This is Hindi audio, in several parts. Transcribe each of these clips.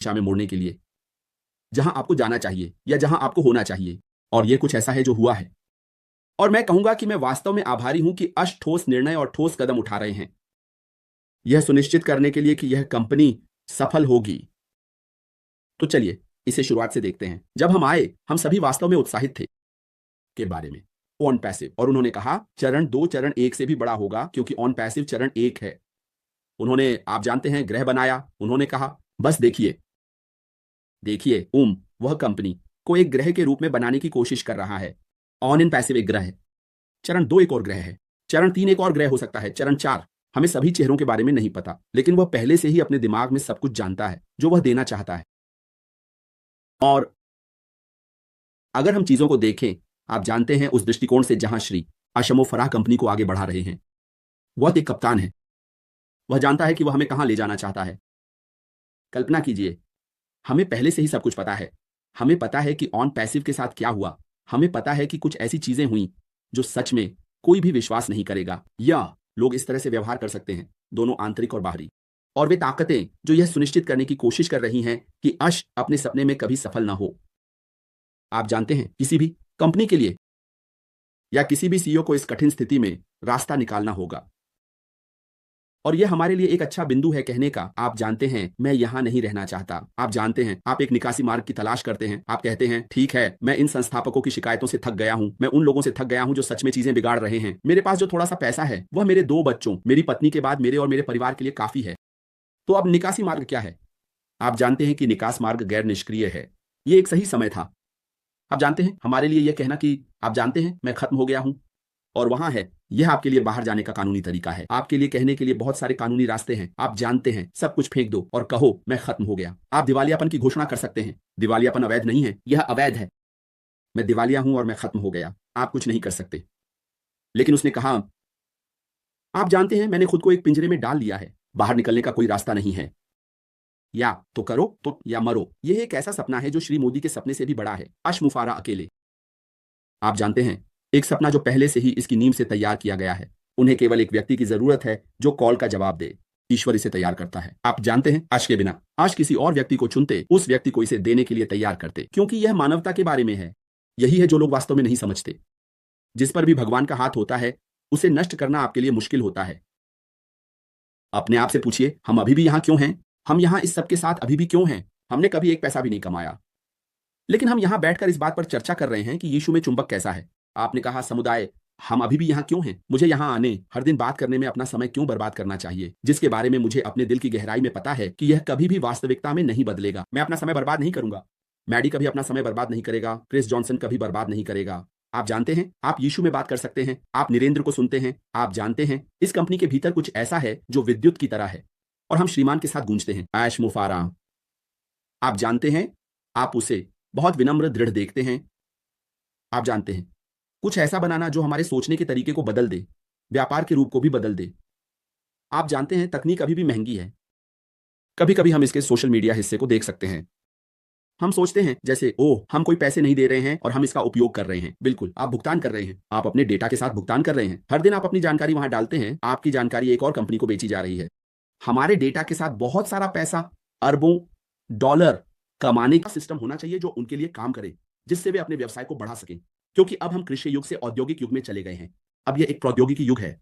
दिशा में मोड़ने के लिए, जहां आपको जाना चाहिए या जहां आपको होना चाहिए। और यह कुछ ऐसा है जो हुआ है। और मैं कहूंगा कि मैं वास्तव में आभारी हूं कि अश ठोस निर्णय और ठोस कदम उठा रहे हैं, यह सुनिश्चित करने के लिए कि यह कंपनी सफल होगी। तो चलिए इसे शुरुआत से देखते हैं। जब हम आए, हम सभी वास्तव में उत्साहित थे के बारे में ऑन पैसिव, और उन्होंने कहा चरण 2 चरण 1 से भी बड़ा होगा, क्योंकि ऑन पैसिव चरण 1 है। उन्होंने, आप जानते हैं, ग्रह बनाया। उन्होंने कहा बस देखिए देखिए वह कंपनी को एक ग्रह के रूप में बनाने की कोशिश कर रहा है। ऑन इन पैसिव एक ग्रह है, चरण 2 एक और ग्रह है, चरण 3 एक और ग्रह हो सकता है, चरण 4 हमें सभी चेहरों के बारे में नहीं पता, लेकिन वह पहले से ही अपने दिमाग में सब कुछ जानता है जो वह देना चाहता है। और अगर हम चीजों को देखें, आप जानते हैं, उस दृष्टिकोण से जहां श्री अशमो फराह कंपनी को आगे बढ़ा रहे हैं, वह एक कप्तान है। वह जानता है कि वह हमें कहां ले जाना चाहता है। कल्पना कीजिए, हमें पहले से ही सब कुछ पता है। हमें पता है कि ऑन पैसिव के साथ क्या हुआ। हमें पता है कि कुछ ऐसी चीजें हुई जो सच में कोई भी विश्वास नहीं करेगा, या लोग इस तरह से व्यवहार कर सकते हैं, दोनों आंतरिक और बाहरी। और वे ताकतें जो यह सुनिश्चित करने की कोशिश कर रही हैं कि अश अपने सपने में कभी सफल ना हो। आप जानते हैं, किसी भी कंपनी के लिए या किसी भी सीईओ को इस कठिन स्थिति में रास्ता निकालना होगा। और यह हमारे लिए एक अच्छा बिंदु है कहने का, आप जानते हैं, मैं यहां नहीं रहना चाहता। आप जानते हैं, आप एक निकासी मार्ग की तलाश करते हैं। आप कहते हैं ठीक है, मैं इन संस्थापकों की शिकायतों से थक गया हूं, मैं उन लोगों से थक गया हूं जो सच में चीजें बिगाड़ रहे हैं। मेरे पास जो थोड़ा सा पैसा है वह मेरे 2 बच्चों, मेरी पत्नी के बाद मेरे और मेरे परिवार के लिए काफी है। तो अब निकासी मार्ग क्या है? आप जानते हैं कि निकास मार्ग गैर निष्क्रिय है। यह एक सही समय था, आप जानते हैं, हमारे लिए यह कहना कि आप जानते हैं मैं खत्म हो गया हूं। और वहां है, यह आपके लिए बाहर जाने का कानूनी तरीका है। आपके लिए कहने के लिए बहुत सारे कानूनी रास्ते हैं। आप जानते हैं, सब कुछ फेंक दो और कहो मैं खत्म हो गया। आप दिवालियापन की घोषणा कर सकते हैं। दिवालियापन अवैध नहीं है, यह अवैध है। मैं दिवालिया हूं और मैं खत्म हो गया, आप कुछ नहीं कर सकते। लेकिन उसने कहा, आप जानते हैं, मैंने खुद को एक पिंजरे में डाल लिया है, बाहर निकलने का कोई रास्ता नहीं है। या तो करो तो या मरो। यह एक ऐसा सपना है जो श्री मोदी के सपने से भी बड़ा है। अशमुफारा अकेले, आप जानते हैं, एक सपना जो पहले से ही इसकी नींव से तैयार किया गया है। उन्हें केवल एक व्यक्ति की जरूरत है जो कॉल का जवाब दे। ईश्वर इसे तैयार करता है। आप जानते हैं, आज के बिना आज किसी और व्यक्ति को चुनते, उस व्यक्ति को इसे देने के लिए तैयार करते, क्योंकि यह मानवता के बारे में है। यही है जो लोग वास्तव में नहीं समझते। जिस पर भी भगवान का हाथ होता है, उसे नष्ट करना आपके लिए मुश्किल होता है। अपने आप से पूछिए, हम अभी भी यहां क्यों हैं? हम यहां इस सब के साथ अभी भी क्यों हैं? हमने कभी एक पैसा भी नहीं कमाया, लेकिन हम यहां बैठकर इस बात पर चर्चा कर रहे हैं कि यीशु में चुंबक कैसा है। आपने कहा, समुदाय, हम अभी भी यहां क्यों हैं? मुझे यहां आने, हर दिन बात करने में अपना समय क्यों बर्बाद करना चाहिए, जिसके बारे में मुझे अपने दिल की गहराई में पता है कि यह कभी भी वास्तविकता में नहीं बदलेगा। मैं अपना समय बर्बाद नहीं करूंगा। मैडी कभी अपना समय बर्बाद नहीं करेगा। क्रिस जॉनसन कभी बर्बाद नहीं करेगा। आप जानते हैं, आप यीशु में बात कर सकते हैं। आप निरेंद्र को सुनते हैं। आप जानते हैं, इस कंपनी के भीतर कुछ ऐसा है जो विद्युत की तरह है, और हम श्रीमान के साथ गूंजते हैं, ऐश मुफारा। आप जानते हैं, आप उसे बहुत विनम्र दृढ़ देखते हैं। आप जानते हैं, कुछ ऐसा बनाना जो हमारे सोचने के तरीके को बदल दे, व्यापार के रूप को भी बदल दे। आप जानते हैं, तकनीक अभी भी महंगी है। कभी कभी हम इसके सोशल मीडिया हिस्से को देख सकते हैं। हम सोचते हैं जैसे, ओह, हम कोई पैसे नहीं दे रहे हैं और हम इसका उपयोग कर रहे हैं। बिल्कुल, आप भुगतान कर रहे हैं। आप अपने डेटा के साथ भुगतान कर रहे हैं। हर दिन आप अपनी जानकारी वहां डालते हैं। आपकी जानकारी एक और कंपनी को बेची जा रही है। हमारे डेटा के साथ बहुत सारा पैसा, अरबों डॉलर कमाने का सिस्टम होना चाहिए जो उनके लिए काम करे, जिससे वे अपने व्यवसाय को बढ़ा सकें। क्योंकि अब हम कृषि युग से औद्योगिक युग में चले गए हैं। अब यह एक प्रौद्योगिकी युग है।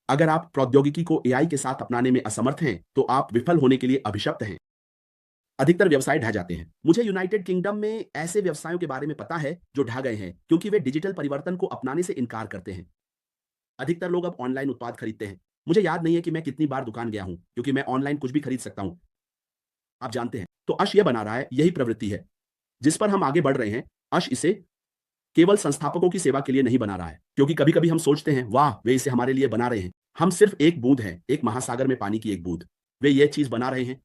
अगर आप प्रौद्योगिकी को एआई के साथ अपनाने में असमर्थ हैं, तो आप विफल होने के लिए अभिशप्त हैं। अधिकतर व्यवसाय ढह जाते हैं। मुझे यूनाइटेड किंगडम में ऐसे व्यवसायों के बारे में पता है जो ढह गए हैं, क्योंकि वे डिजिटल परिवर्तन को अपनाने से इनकार करते हैं। अधिकतर लोग अब ऑनलाइन उत्पाद खरीदते हैं। मुझे याद नहीं है कि मैं कितनी बार दुकान गया हूं, क्योंकि मैं ऑनलाइन कुछ भी खरीद सकता हूं। आप जानते हैं, तो अश यह बना रहा है, यही प्रवृत्ति है जिस पर हम आगे बढ़ रहे हैं। अश इसे केवल संस्थापकों की सेवा के लिए नहीं बना रहा है, क्योंकि कभी कभी हम सोचते हैं, वाह, वे इसे हमारे लिए बना रहे हैं। हम सिर्फ एक बूंद हैं, एक महासागर में पानी की एक बूंद। वे ये चीज बना रहे हैं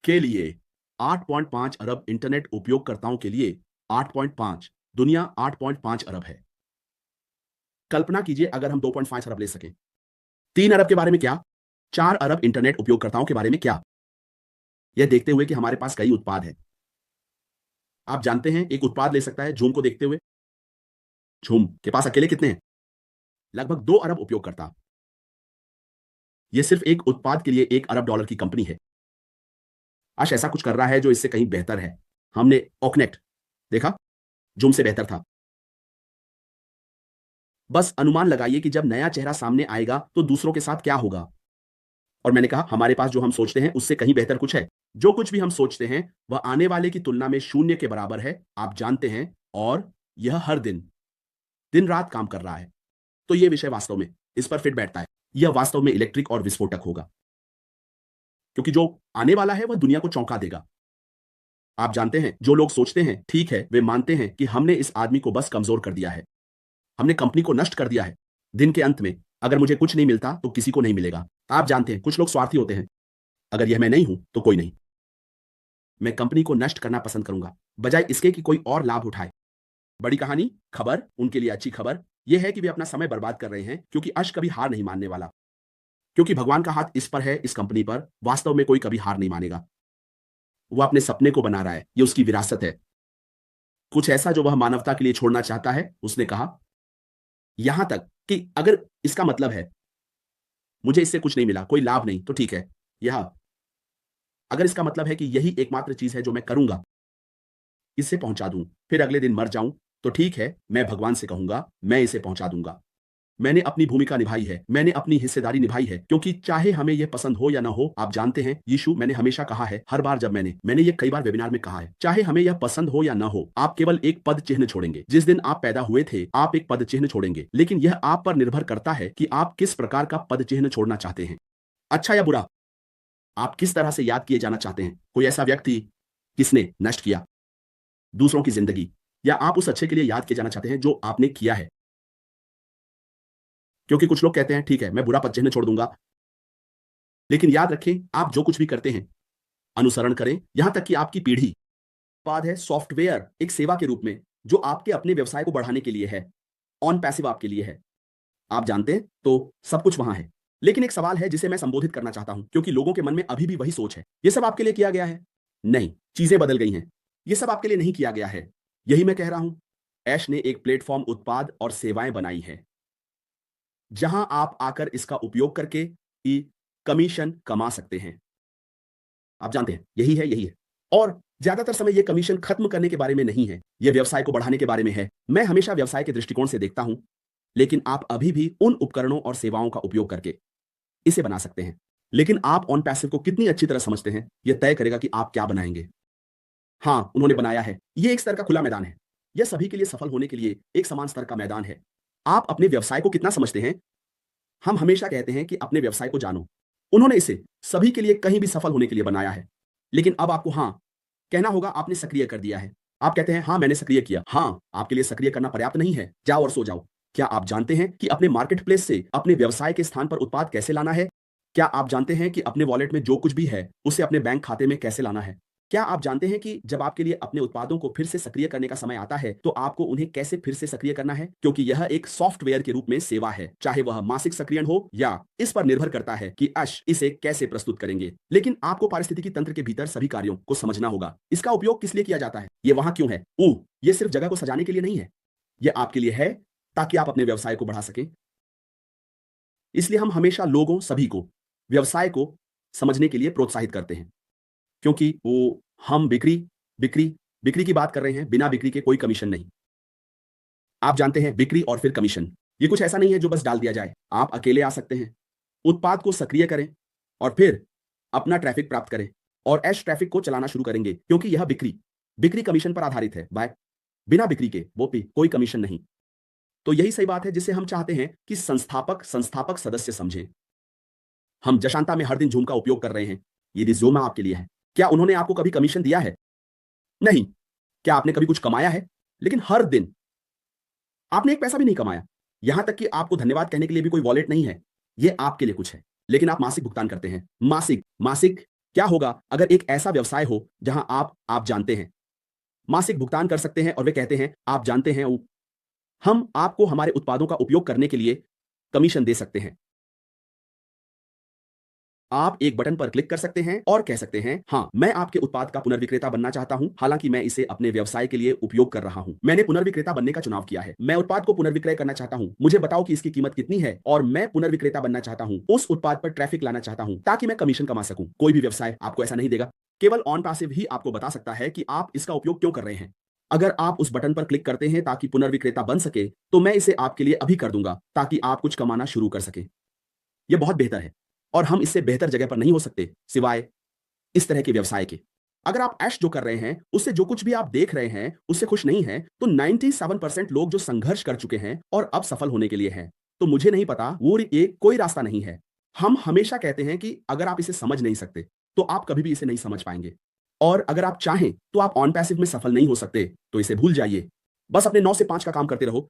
के लिए 8.5 अरब इंटरनेट उपयोगकर्ताओं के लिए 8.5, दुनिया 8.5 अरब है। कल्पना कीजिए अगर हम 2.5 अरब ले सकें। 3 अरब के बारे में क्या? 4 अरब इंटरनेट उपयोगकर्ताओं के बारे में क्या? यह देखते हुए कि हमारे पास कई उत्पाद हैं। आप जानते हैं, एक उत्पाद ले सकता है झूम को देखते हुए। झूम के पास अकेले कितने हैं? लगभग 2 अरब उपयोगकर्ता। यह सिर्फ एक उत्पाद के लिए $1 अरब की कंपनी है। अश ऐसा कुछ कर रहा है जो इससे कहीं बेहतर है। हमने ओकनेट देखा जो हमसे बेहतर था। बस अनुमान लगाइए कि जब नया चेहरा सामने आएगा तो दूसरों के साथ क्या होगा। और मैंने कहा हमारे पास जो हम सोचते हैं उससे कहीं बेहतर कुछ है। जो कुछ भी हम सोचते हैं वह आने वाले की तुलना में शून्य के बराबर है, आप जानते हैं, और यह हर दिन दिन रात काम कर रहा है। तो यह विषय वास्तव में इस पर फिट बैठता है। यह वास्तव में इलेक्ट्रिक और विस्फोटक होगा, क्योंकि जो आने वाला है वह दुनिया को चौंका देगा। आप जानते हैं, जो लोग सोचते हैं ठीक है, वे मानते हैं कि हमने इस आदमी को बस कमजोर कर दिया है, हमने कंपनी को नष्ट कर दिया है। दिन के अंत में अगर मुझे कुछ नहीं मिलता तो किसी को नहीं मिलेगा। आप जानते हैं, कुछ लोग स्वार्थी होते हैं। अगर यह मैं नहीं हूं तो कोई नहीं। मैं कंपनी को नष्ट करना पसंद करूंगा बजाय इसके कि कोई और लाभ उठाए। बड़ी कहानी, खबर, उनके लिए अच्छी खबर यह है कि वे अपना समय बर्बाद कर रहे हैं, क्योंकि अश कभी हार नहीं मानने वाला। क्योंकि भगवान का हाथ इस पर है, इस कंपनी पर। वास्तव में कोई कभी हार नहीं मानेगा। वह अपने सपने को बना रहा है, यह उसकी विरासत है। कुछ ऐसा जो वह मानवता के लिए छोड़ना चाहता है। उसने कहा, यहां तक कि अगर इसका मतलब है मुझे इससे कुछ नहीं मिला, कोई लाभ नहीं, तो ठीक है। यह अगर इसका मतलब है कि यही एकमात्र चीज है जो मैं करूंगा, इसे पहुंचा दूं, फिर अगले दिन मर जाऊं, तो ठीक है, मैं भगवान से कहूंगा मैं इसे पहुंचा दूंगा। मैंने अपनी भूमिका निभाई है, मैंने अपनी हिस्सेदारी निभाई है, क्योंकि चाहे हमें यह पसंद हो या ना हो, आप जानते हैं, यीशु, मैंने हमेशा कहा है, हर बार जब मैंने ये कई बार वेबिनार में कहा है, चाहे हमें यह पसंद हो या ना हो, आप केवल एक पद चिन्ह छोड़ेंगे। जिस दिन आप पैदा हुए थे, आप एक पद चिन्ह छोड़ेंगे, लेकिन यह आप पर निर्भर करता है कि आप किस प्रकार का पद चिन्ह छोड़ना चाहते हैं, अच्छा या बुरा। आप किस तरह से याद किए जाना चाहते हैं। कोई ऐसा व्यक्ति किसने नष्ट किया दूसरों की जिंदगी, या आप उस अच्छे के लिए याद किए जाना चाहते हैं जो आपने किया है। क्योंकि कुछ लोग कहते हैं ठीक है, मैं बुरा पद चिन्ह छोड़ दूंगा, लेकिन याद रखें, आप जो कुछ भी करते हैं अनुसरण करें, यहां तक कि आपकी पीढ़ी। उत्पाद है सॉफ्टवेयर एक सेवा के रूप में, जो आपके अपने व्यवसाय को बढ़ाने के लिए है। ऑन पैसिव आपके लिए है, आप जानते हैं, तो सब कुछ वहां है। लेकिन एक सवाल है जिसे मैं संबोधित करना चाहता हूं, क्योंकि लोगों के मन में अभी भी वही सोच है, यह सब आपके लिए किया गया है। नहीं, चीजें बदल गई हैं। यह सब आपके लिए नहीं किया गया है। यही मैं कह रहा हूं। ऐश ने एक प्लेटफॉर्म, उत्पाद और सेवाएं बनाई है, जहां आप आकर इसका उपयोग करके कमीशन कमा सकते हैं। आप जानते हैं, यही है। और ज्यादातर समय यह कमीशन खत्म करने के बारे में नहीं है, यह व्यवसाय को बढ़ाने के बारे में है। मैं हमेशा व्यवसाय के दृष्टिकोण से देखता हूं, लेकिन आप अभी भी उन उपकरणों और सेवाओं का उपयोग करके इसे बना सकते हैं। लेकिन आप ऑन पैसिव को कितनी अच्छी तरह समझते हैं, यह तय करेगा कि आप क्या बनाएंगे। हां, उन्होंने बनाया है। यह एक स्तर का खुला मैदान है। यह सभी के लिए सफल होने के लिए एक समान स्तर का मैदान है। आप अपने व्यवसाय को कितना समझते हैं। हम हमेशा कहते हैं कि अपने व्यवसाय को जानो। उन्होंने इसे सभी के लिए कहीं भी सफल होने के लिए बनाया है। लेकिन अब आपको हां कहना होगा, आपने सक्रिय कर दिया है। आप कहते हैं, हां मैंने सक्रिय किया। हां, आपके लिए सक्रिय करना पर्याप्त नहीं है। जाओ और सो जाओ। क्या आप जानते हैं कि अपने मार्केट प्लेस से अपने व्यवसाय के स्थान पर उत्पाद कैसे लाना है? क्या आप जानते हैं कि अपने वॉलेट में जो कुछ भी है उसे अपने बैंक खाते में कैसे लाना है? क्या आप जानते हैं कि जब आपके लिए अपने उत्पादों को फिर से सक्रिय करने का समय आता है, तो आपको उन्हें कैसे फिर से सक्रिय करना है? क्योंकि यह एक सॉफ्टवेयर के रूप में सेवा है, चाहे वह मासिक सक्रियण हो, या इस पर निर्भर करता है कि अश इसे कैसे प्रस्तुत करेंगे। लेकिन आपको पारिस्थितिकी तंत्र के भीतर सभी कार्यों को समझना होगा। इसका उपयोग किस लिए किया जाता है, ये वहां क्यों है। ये सिर्फ जगह को सजाने के लिए नहीं है, यह आपके लिए है ताकि आप अपने व्यवसाय को बढ़ा सकें। इसलिए हम हमेशा लोगों सभी को व्यवसाय को समझने के लिए प्रोत्साहित करते हैं, क्योंकि हम बिक्री बिक्री बिक्री की बात कर रहे हैं। बिना बिक्री के कोई कमीशन नहीं। आप जानते हैं, बिक्री और फिर कमीशन, ये कुछ ऐसा नहीं है जो बस डाल दिया जाए। आप अकेले आ सकते हैं, उत्पाद को सक्रिय करें और फिर अपना ट्रैफिक प्राप्त करें और ऐश ट्रैफिक को चलाना शुरू करेंगे, क्योंकि यह बिक्री बिक्री कमीशन पर आधारित है। बाय बिना बिक्री के वो भी कोई कमीशन नहीं। तो यही सही बात है जिसे हम चाहते हैं कि संस्थापक सदस्य समझें। हम जशांता में हर दिन जूम का उपयोग कर रहे हैं। ये रिज्यूम आपके लिए है। क्या उन्होंने आपको कभी कमीशन दिया है? नहीं। क्या आपने कभी कुछ कमाया है? लेकिन हर दिन आपने एक पैसा भी नहीं कमाया। यहां तक कि आपको धन्यवाद कहने के लिए भी कोई वॉलेट नहीं है। ये आपके लिए कुछ है, लेकिन आप मासिक भुगतान करते हैं। मासिक क्या होगा अगर एक ऐसा व्यवसाय हो जहां आप जानते हैं, मासिक भुगतान कर सकते हैं और वे कहते हैं, आप जानते हैं, हम आपको हमारे उत्पादों का उपयोग करने के लिए कमीशन दे सकते हैं। आप एक बटन पर क्लिक कर सकते हैं और कह सकते हैं, हाँ, मैं आपके उत्पाद का पुनर्विक्रेता बनना चाहता हूं, हालांकि मैं इसे अपने व्यवसाय के लिए उपयोग कर रहा हूं। मैंने पुनर्विक्रेता बनने का चुनाव किया है। मैं उत्पाद को पुनर्विक्रय करना चाहता हूं। मुझे बताओ कि इसकी कीमत कितनी है और मैं पुनर्विक्रेता बनना चाहता हूं। उस उत्पाद पर ट्रैफिक लाना चाहता हूं ताकि मैं कमीशन कमा सकूं। कोई भी व्यवसाय आपको ऐसा नहीं देगा। केवल ऑन पैसिव ही आपको बता सकता है कि आप इसका उपयोग क्यों कर रहे हैं। अगर आप उस बटन पर क्लिक करते हैं ताकि पुनर्विक्रेता बन सके, तो मैं इसे आपके लिए अभी कर दूंगा ताकि आप कुछ कमाना शुरू कर सके। यह बहुत बेहतर है और हम इससे बेहतर जगह पर नहीं हो सकते सिवाय इस तरह के व्यवसाय के। अगर आप ऐश जो कर रहे हैं उससे जो कुछ भी आप देख रहे हैं उससे खुश नहीं हैं, तो 97% लोग जो संघर्ष कर चुके हैं और अब सफल होने के लिए हैं, तो मुझे नहीं पता वो एक कोई रास्ता नहीं है। हम हमेशा कहते हैं कि अगर आप इसे समझ नहीं सकते तो आप कभी भी इसे नहीं समझ पाएंगे, और अगर आप चाहें तो आप ऑन पैसिव में सफल नहीं हो सकते, तो इसे भूल जाइए। बस अपने 9 से 5 का काम करते रहो।